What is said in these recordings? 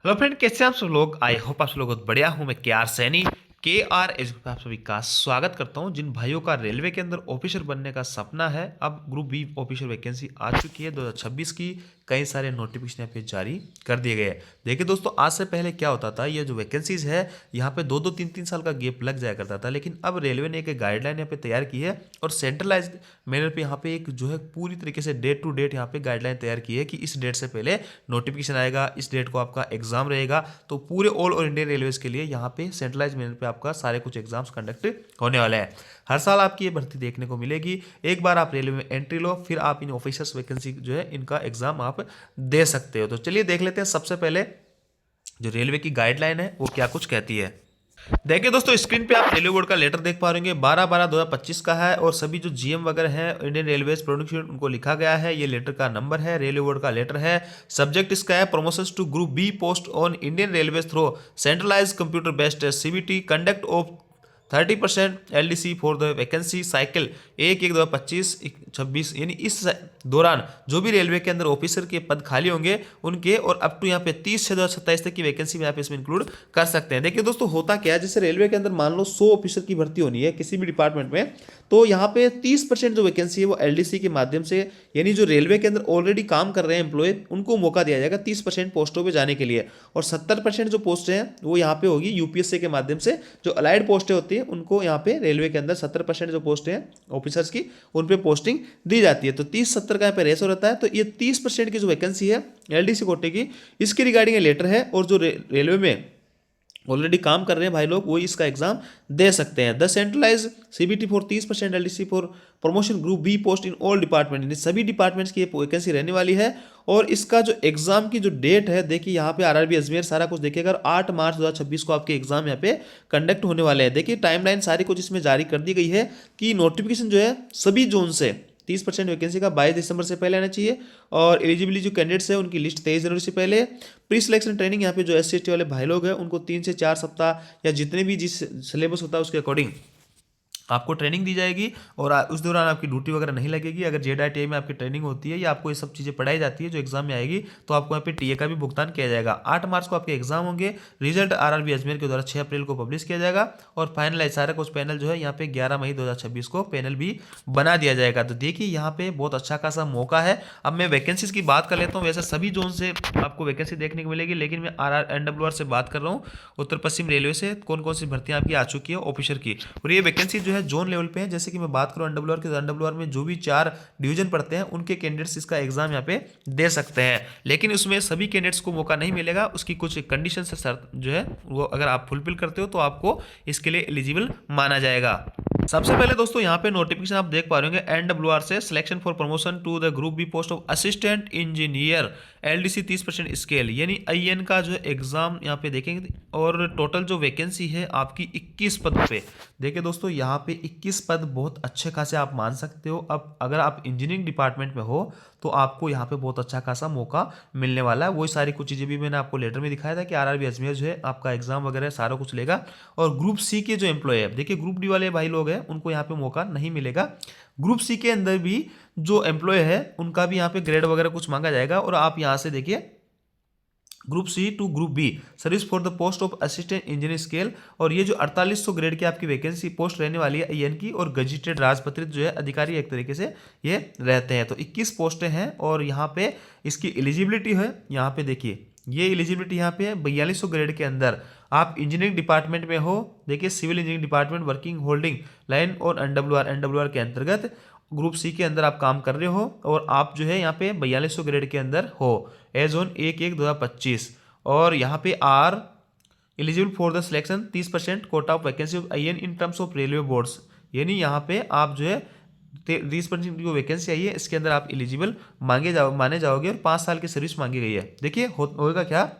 Hello friend, कैसे हैं आप सब लोग। आई होप आप सब लोग बहुत बढ़िया हूँ। मैं के आर सैनी के आर एज पे आप सभी का स्वागत करता हूँ। जिन भाइयों का रेलवे के अंदर ऑफिसर बनने का सपना है, अब ग्रुप बी ऑफिसर वैकेंसी आ चुकी है 2026 की। कई सारे नोटिफिकेशन यहाँ पे जारी कर दिए गए हैं। देखिए दोस्तों, आज से पहले क्या होता था, ये जो वैकेंसीज है यहाँ पे 2-2 3-3 साल का गैप लग जाया करता था, लेकिन अब रेलवे ने एक गाइडलाइन यहाँ पे तैयार की है और सेंट्रलाइज मैनर पे यहाँ पे एक जो है पूरी तरीके से डेट टू डेट यहाँ पे गाइडलाइन तैयार की है कि इस डेट से पहले नोटिफिकेशन आएगा, इस डेट को आपका एग्जाम रहेगा। तो पूरे ऑल ओवर इंडियन रेलवेज के लिए यहाँ पे सेंट्रलाइज मैनर पे आपका सारे कुछ एग्जाम्स कंडक्ट होने वाले हैं। हर साल आपकी ये भर्ती देखने को मिलेगी। एक बार आप रेलवे में एंट्री लो, फिर आप इन ऑफिसर्स वैकेंसी जो है इनका एग्जाम आप दे सकते हो। तो चलिए देख लेते हैं सबसे पहले जो रेलवे की गाइडलाइन है वो क्या कुछ कहती है। देखिए दोस्तों, स्क्रीन पे आप रेलवे बोर्ड का लेटर देख पा रहे होंगे, 12/12/2025 का है और सभी जो जीएम वगैरह हैं इंडियन रेलवेज प्रोडक्शन उनको लिखा गया है। ये लेटर का नंबर है, रेलवे बोर्ड का लेटर है। सब्जेक्ट इसका है promotions to group B post on Indian railways through centralize computer based CBT conduct of 30% LDC for the vacancy cycle 1/1/25-26, यानी इस दौरान जो भी रेलवे के अंदर ऑफिसर के पद खाली होंगे उनके, और अप टू यहाँ पे 30/6/2027 तक की वैकेंसी में आप इसमें इंक्लूड कर सकते हैं। देखिए दोस्तों, होता क्या है, जैसे रेलवे के अंदर मान लो 100 ऑफिसर की भर्ती होनी है किसी भी डिपार्टमेंट में, तो यहाँ पे 30% जो वैकेंसी है वो एलडीसी के माध्यम से, यानी जो रेलवे के अंदर ऑलरेडी काम कर रहे हैं एम्प्लॉय, उनको मौका दिया जाएगा 30% पोस्टों पे जाने के लिए, और 70% जो पोस्ट हैं वो यहाँ पे होगी यूपीएससी के माध्यम से। जो अलाइड पोस्टें होती है उनको यहाँ पे रेलवे के अंदर 70% जो पोस्ट हैं ऑफिसर्स की उन पे पोस्टिंग दी जाती है। तो 30-70 का यहाँ पे रेशो रहता है। तो ये 30% की जो वैकेंसी है एलडीसी कोटे की, इसके रिगार्डिंग लेटर है, और जो रेलवे में ऑलरेडी काम कर रहे हैं भाई लोग वो इसका एग्जाम दे सकते हैं। The centralise CBT for 30% LDC for promotion group B post in all department, इन सभी डिपार्टमेंट्स की ये वैकेंसी रहने वाली है। और इसका जो एग्जाम की जो डेट है, देखिए यहाँ पे आरआरबी अजमेर सारा कुछ देखिएगा, और 8 मार्च 2026 को आपके एग्जाम यहाँ पे कंडक्ट होने वाले हैं। देखिए टाइमलाइन सारी कुछ इसमें जारी कर दी गई है कि नोटिफिकेशन जो है सभी जोन से 30% वैकेंसी का 22 दिसंबर से पहले आना चाहिए, और एलिजिबिलिटी जो कैंडिडेट्स है उनकी लिस्ट 23 जनवरी से पहले। प्री सिलेक्शन ट्रेनिंग यहाँ पे जो SC/ST वाले भाई लोग हैं उनको 3 से 4 सप्ताह या जितने भी जिस सिलेबस होता है उसके अकॉर्डिंग आपको ट्रेनिंग दी जाएगी, और उस दौरान आपकी ड्यूटी वगैरह नहीं लगेगी। अगर JDITA में आपकी ट्रेनिंग होती है या आपको ये सब चीज़ें पढ़ाई जाती है जो एग्जाम में आएगी, तो आपको यहाँ पे टीए का भी भुगतान किया जाएगा। 8 मार्च को आपके एग्जाम होंगे। रिजल्ट आरआरबी अजमेर के द्वारा 6 अप्रैल को पब्लिश किया जाएगा, और फाइनल सारा कुछ पैनल जो है यहाँ पे 11 मई 2026 को पैनल भी बना दिया जाएगा। तो देखिए यहाँ पे बहुत अच्छा खासा मौका है। अब मैं वैकेंसीज की बात कर लेता हूँ। वैसे सभी जोन से आपको वैकेंसी देखने को मिलेगी, लेकिन मैं NWR से बात कर रहा हूँ, उत्तर पश्चिम रेलवे से कौन कौन सी भर्तियां आपकी आ चुकी है ऑफिसर की। और ये वैकेंसी जो है जोन लेवल पे है। जैसे कि मैं बात करूं NWR की, तो NWR में जो भी 4 डिवीजन पड़ते हैं उनके कैंडिडेट्स इसका एग्जाम यहाँ पे दे सकते हैं, लेकिन उसमें सभी कैंडिडेट्स को मौका नहीं मिलेगा। उसकी कुछ कंडीशन से शर्त जो है वो अगर आप फुलफिल करते हो तो आपको इसके लिए एलिजिबल माना जाएगा। सबसे पहले दोस्तों यहाँ पे नोटिफिकेशन आप देख पा रहे होंगे, NWR से selection for promotion to the group B post of assistant engineer LDC 30% scale, यानी IN का जो एग्जाम यहाँ पे देखेंगे, और टोटल जो वैकेंसी है आपकी 21 पद पे। देखिए दोस्तों, यहाँ पे 21 पद बहुत अच्छे खासे आप मान सकते हो। अब अगर आप इंजीनियरिंग डिपार्टमेंट में हो तो आपको यहाँ पे बहुत अच्छा खासा मौका मिलने वाला है। वही सारी कुछ चीज़ें भी मैंने आपको लेटर में दिखाया था कि आरआरबी अजमेर जो है आपका एग्जाम वगैरह सारा कुछ लेगा। और ग्रुप सी के जो एम्प्लॉय है, देखिए ग्रुप डी वाले भाई लोग हैं उनको यहाँ पे मौका नहीं मिलेगा। ग्रुप सी के अंदर भी जो एम्प्लॉय है उनका भी यहाँ पे ग्रेड वगैरह कुछ मांगा जाएगा, और आप यहाँ से देखिए group C to group B service for the post of assistant engineer scale, और ये जो 4800 ग्रेड की आपकी वैकेंसी पोस्ट रहने वाली है IN की, और गजिटेड राजपत्रित जो है अधिकारी एक तरीके से ये रहते हैं। तो 21 पोस्टें हैं, और यहाँ पे इसकी एलिजिबिलिटी है, यहाँ पे देखिए ये एलिजिबिलिटी यहाँ पे है 4200 ग्रेड के अंदर आप इंजीनियरिंग डिपार्टमेंट में हो। देखिए civil engineering department working holding line और NWR के अंतर्गत ग्रुप सी के अंदर आप काम कर रहे हो, और आप जो है यहाँ पे 4200 ग्रेड के अंदर हो एज ऑन 1/1/2025, और यहाँ पे are eligible for the selection 30% quota of vacancy of IN in terms of railway boards, यानी यहाँ पे आप जो है 30% की वैकेंसी आई है इसके अंदर आप एलिजिबल माने जाओगे, और 5 साल की सर्विस मांगी गई है। देखिए होगा क्या,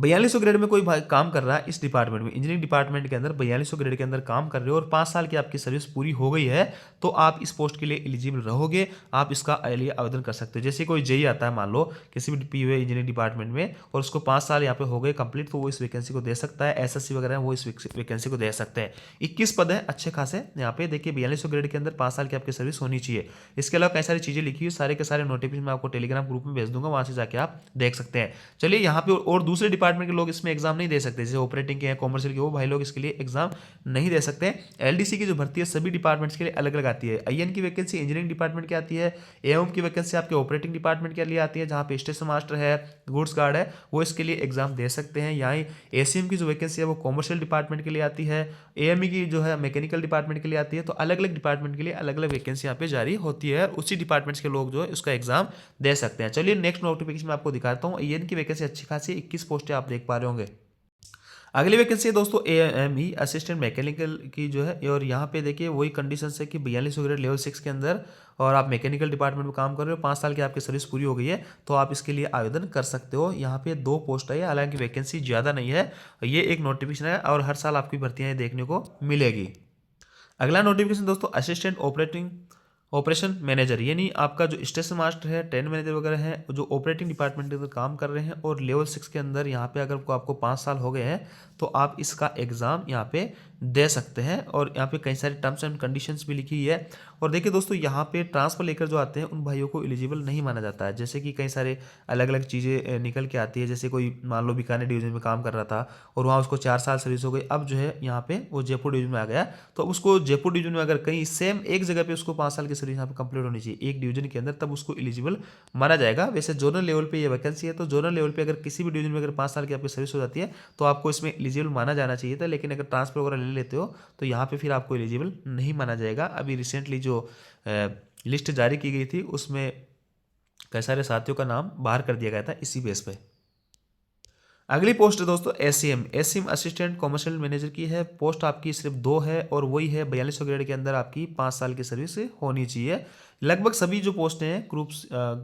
4200 ग्रेड में कोई भाई काम कर रहा है इस डिपार्टमेंट में, इंजीनियरिंग डिपार्टमेंट के अंदर 4200 ग्रेड के अंदर काम कर रहे हो और 5 साल की आपकी सर्विस पूरी हो गई है, तो आप इस पोस्ट के लिए एलिजिबल रहोगे, आप इसका लिए आवेदन कर सकते हो। जैसे कोई जेई आता है मान लो किसी भी पीओ इंजीनियरिंग डिपार्टमेंट में और उसको 5 साल यहाँ पे हो गए कंप्लीट, तो वो इस वैकेंसी को दे सकता है। एसएससी वगैरह वो इस वैकेंसी को दे सकते हैं। 21 पद है अच्छे खासे यहाँ पे, देखिए 4200 ग्रेड के अंदर 5 साल की आपकी सर्विस होनी चाहिए। इसके अलावा कई सारी चीजें लिखी हुई, सारे के सारे नोटिफिकेशन मैं आपको टेलीग्राम ग्रुप में भेज दूंगा, वहां से जाके आप देख सकते हैं। चलिए यहाँ पे और दूसरे डिपार्टमेंट के लोग इसमें एग्जाम नहीं दे सकते, जैसे ऑपरेटिंग के हैं, कॉमर्शियल के, वो भाई लोग इसके लिए एग्जाम नहीं दे सकते। एलडीसी की जो भर्ती है सभी डिपार्टमेंट्स के लिए अलग अलग आती है। आईएन की वैकेंसी इंजीनियरिंग डिपार्टमेंट की आती है, एओम की वैकेंसी आपके ऑपरेटिंग डिपार्टमेंट के लिए आती है, जहाँ पे स्टेशन मास्टर है, गुड्स गार्ड है, वो इसके लिए एग्जाम दे सकते हैं। यहाँ एसीएम की जो वैकेंसी है वो कॉमर्शियल डिपार्टमेंट के लिए आती है, एएमई की जो है मैकेनिकल डिपार्टमेंट के लिए आती है। तो अलग अलग डिपार्टमेंट के लिए अलग अलग वैकेंसी यहाँ पे जारी होती है और उसी डिपार्टमेंट्स के लोग जो है उसका एग्जाम दे सकते हैं। चलिए नेक्स्ट नोटिफिकेशन में आपको दिखाता हूँ। आईएन की वैकेंसी अच्छी खासी 21 पोस्टें आप देख पा रहे होंगे। अगली वैकेंसी है दोस्तों एएमई असिस्टेंट मैकेनिकल की जो है, और यहाँ पे देखिए वही कंडीशन है कि 4200 ग्रेड लेवल 6 के अंदर और आप मैकेनिकल डिपार्टमेंट में काम कर रहे हो, 5 साल की आपकी सर्विस पूरी हो गई है, तो आप इसके लिए आवेदन कर सकते हो। यहाँ पे 2 पोस्ट है, हालांकि वैकेंसी ज़्यादा नहीं है, ये एक नोटिफिकेशन है और हर साल आपकी भर्तियाँ देखने को मिलेगी। अगला नोटिफिकेशन दोस्तों असिस्टेंट ऑपरेशन मैनेजर, यानी आपका जो स्टेशन मास्टर है, ट्रेन मैनेजर वगैरह है, जो ऑपरेटिंग डिपार्टमेंट के अंदर काम कर रहे हैं और लेवल 6 के अंदर यहाँ पे अगर आपको 5 साल हो गए हैं, तो आप इसका एग्ज़ाम यहाँ पे दे सकते हैं। और यहाँ पे कई सारी टर्म्स एंड कंडीशंस भी लिखी हुई है। और देखिए दोस्तों यहाँ पे ट्रांसफर लेकर जो आते हैं उन भाइयों को एलिजिबल नहीं माना जाता है, जैसे कि कई सारे अलग अलग चीज़ें निकल के आती है। जैसे कोई मान लो बीकानेर डिवीजन में काम कर रहा था और वहाँ उसको 4 साल सर्विस हो गई, अब जो है यहाँ पे वो जयपुर डिवीजन में आ गया, तो उसको जयपुर डिवीजन में अगर कहीं सेम एक जगह पे उसको 5 साल की सर्विस यहाँ पे कंप्लीट होनी चाहिए एक डिवीजन के अंदर, तब उसको एलिजिबल माना जाएगा। वैसे जोनल लेवल पे ये वैकेंसी है, तो जोनल लेवल पे अगर किसी भी डिवीजन में अगर 5 साल की आपकी सर्विस हो जाती है तो आपको इसमें एलिजिबल माना जाना चाहिए था। लेकिन अगर ट्रांसफर वगैरह ले लेते हो तो यहाँ पे फिर आपको एलिजिबल नहीं माना जाएगा। अभी रिसेंटली जो लिस्ट जारी की गई थी उसमें कई सारे साथियों का नाम बाहर कर दिया गया था इसी बेस पे। अगली पोस्ट है दोस्तों एसीएम असिस्टेंट कॉमर्शियल मैनेजर की है। पोस्ट आपकी सिर्फ 2 है और वही है 4200 ग्रेड के अंदर आपकी 5 साल की सर्विस होनी चाहिए। लगभग सभी जो पोस्टें हैं ग्रुप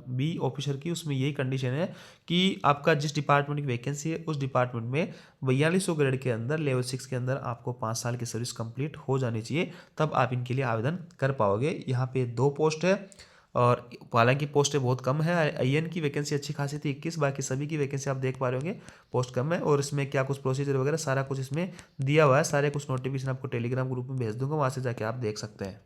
बी ऑफिसर की, उसमें यही कंडीशन है कि आपका जिस डिपार्टमेंट की वैकेंसी है उस डिपार्टमेंट में 4200 ग्रेड के अंदर लेवल 6 के अंदर आपको 5 साल की सर्विस कंप्लीट हो जानी चाहिए, तब आप इनके लिए आवेदन कर पाओगे। यहाँ पे 2 पोस्ट है और हालांकि पोस्टें बहुत कम है। आईएन की वैकेंसी अच्छी खासी थी 21, बाकी सभी की वैकेंसी आप देख पा रहे होंगे पोस्ट कम है। और इसमें क्या कुछ प्रोसीजर वगैरह सारा कुछ इसमें दिया हुआ है, सारे कुछ नोटिफिकेशन आपको टेलीग्राम ग्रुप में भेज दूंगा, वहाँ से जाके आप देख सकते हैं।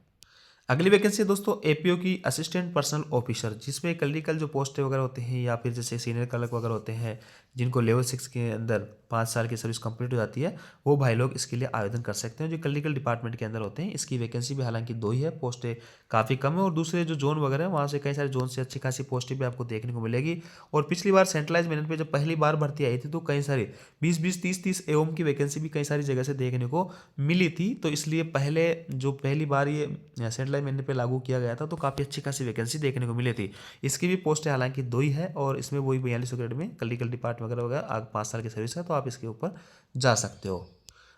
अगली वैकेंसी है दोस्तों एपीओ की असिस्टेंट पर्सनल ऑफिसर, जिसमें क्लरिकल जो पोस्टें वगैरह होते हैं या फिर जैसे सीनियर क्लर्क वगैरह होते हैं जिनको लेवल 6 के अंदर 5 साल की सर्विस कंप्लीट हो जाती है, वो भाई लोग इसके लिए आवेदन कर सकते हैं जो क्लरिकल डिपार्टमेंट के अंदर होते हैं। इसकी वैकेंसी भी हालांकि 2 ही है, पोस्टें काफ़ी कम है और दूसरे जो जोन वगैरह है वहाँ से कई सारे जोन से अच्छी खासी पोस्टें भी आपको देखने को मिलेगी। और पिछली बार सेंट्रलाइज मैनेजमेंट पे जब पहली बार भर्ती आई थी तो कई सारी 20-20, 30-30 एओम की वैकेंसी भी कई सारी जगह से देखने को मिली थी, तो इसलिए पहली बार ये सेंट्रलाइज मैनेजमेंट पे लागू किया गया था तो काफ़ी अच्छी खासी वैकेंसी देखने को मिली थी। इसकी भी पोस्टें हालांकि 2 ही है और इसमें वही 4200 ग्रेड में क्लरिकल डिपार्टमेंट वगैरह आगे 5 साल की सर्विस है, तो आप इसके ऊपर जा सकते हो।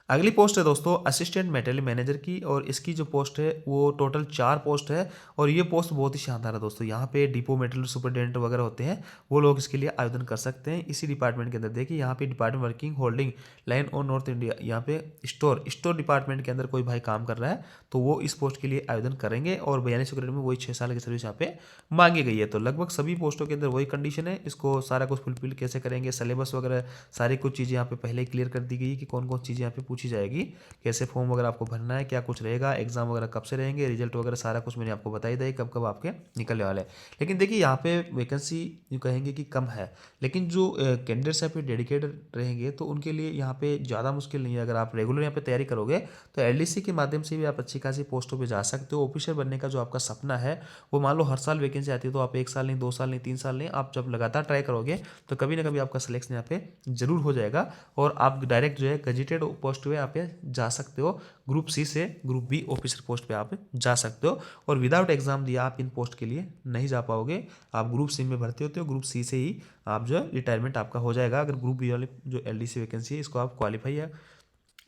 अगली पोस्ट है दोस्तों असिस्टेंट मटेरियल मैनेजर की, और इसकी जो पोस्ट है वो टोटल 4 पोस्ट है और ये पोस्ट बहुत ही शानदार है दोस्तों। यहाँ पे डिपो मटेरियल सुपरडेंट वगैरह होते हैं, वो लोग इसके लिए आवेदन कर सकते हैं। इसी डिपार्टमेंट के अंदर देखिए यहाँ पे department working holding line on north India, यहाँ पे स्टोर डिपार्टमेंट के अंदर कोई भाई काम कर रहा है तो वो इस पोस्ट के लिए आवेदन करेंगे और 4200 ग्रेड में वही 6 साल की सर्विस यहाँ पे मांगी गई है। तो लगभग सभी पोस्टों के अंदर वही कंडीशन है। इसको सारा कुछ फुलफिल कैसे करेंगे, सिलेबस वगैरह सारी कुछ चीज़ें यहाँ पे पहले ही क्लियर कर दी गई कि कौन कौन चीज़ें यहाँ पे पूछी जाएगी, कैसे फॉर्म वगैरह आपको भरना है, क्या कुछ रहेगा, एग्जाम वगैरह कब से रहेंगे, रिजल्ट वगैरह सारा कुछ मैंने आपको बताई दिया कब कब आपके निकलने वाले हैं। लेकिन देखिए यहाँ पे वैकेंसी जो कहेंगे कि कम है, लेकिन जो कैंडिडेट्स यहाँ पे डेडिकेटेड रहेंगे तो उनके लिए यहाँ पे ज़्यादा मुश्किल नहीं है। अगर आप रेगुलर यहाँ पे तैयारी करोगे तो एलडीसी के माध्यम से भी आप अच्छी खासी पोस्टों पर जा सकते हो। ऑफिसर बनने का जो आपका सपना है वो मान लो हर साल वैकेंसी आती है तो आप 1 साल नहीं, 2 साल नहीं, 3 साल नहीं, आप जब लगातार ट्राई करोगे तो कभी ना कभी आपका सिलेक्शन यहाँ पे जरूर हो जाएगा और आप डायरेक्ट जो है गजेटेड पोस्ट पे आप जा सकते हो। ग्रुप सी से ग्रुप बी ऑफिसर पोस्ट पे आप जा सकते हो और विदाउट एग्जाम दिया आप इन पोस्ट के लिए नहीं जा पाओगे। आप ग्रुप सी में भर्ती होते हो, ग्रुप सी से ही आप जो है रिटायरमेंट आपका हो जाएगा अगर ग्रुप बी वाले जो एलडीसी वैकेंसी है इसको आप क्वालिफाई या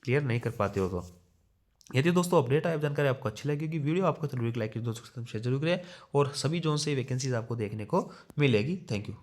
क्लियर नहीं कर पाते हो। तो यदि दोस्तों अपडेट आए जानकारी आपको अच्छी लगेगी, वीडियो आपको जरूर लाइक कीजिए, दोस्तों के साथ शेयर जरूर करें और सभी जोन से वैकेंसीज आपको देखने को मिलेगी। Thank you.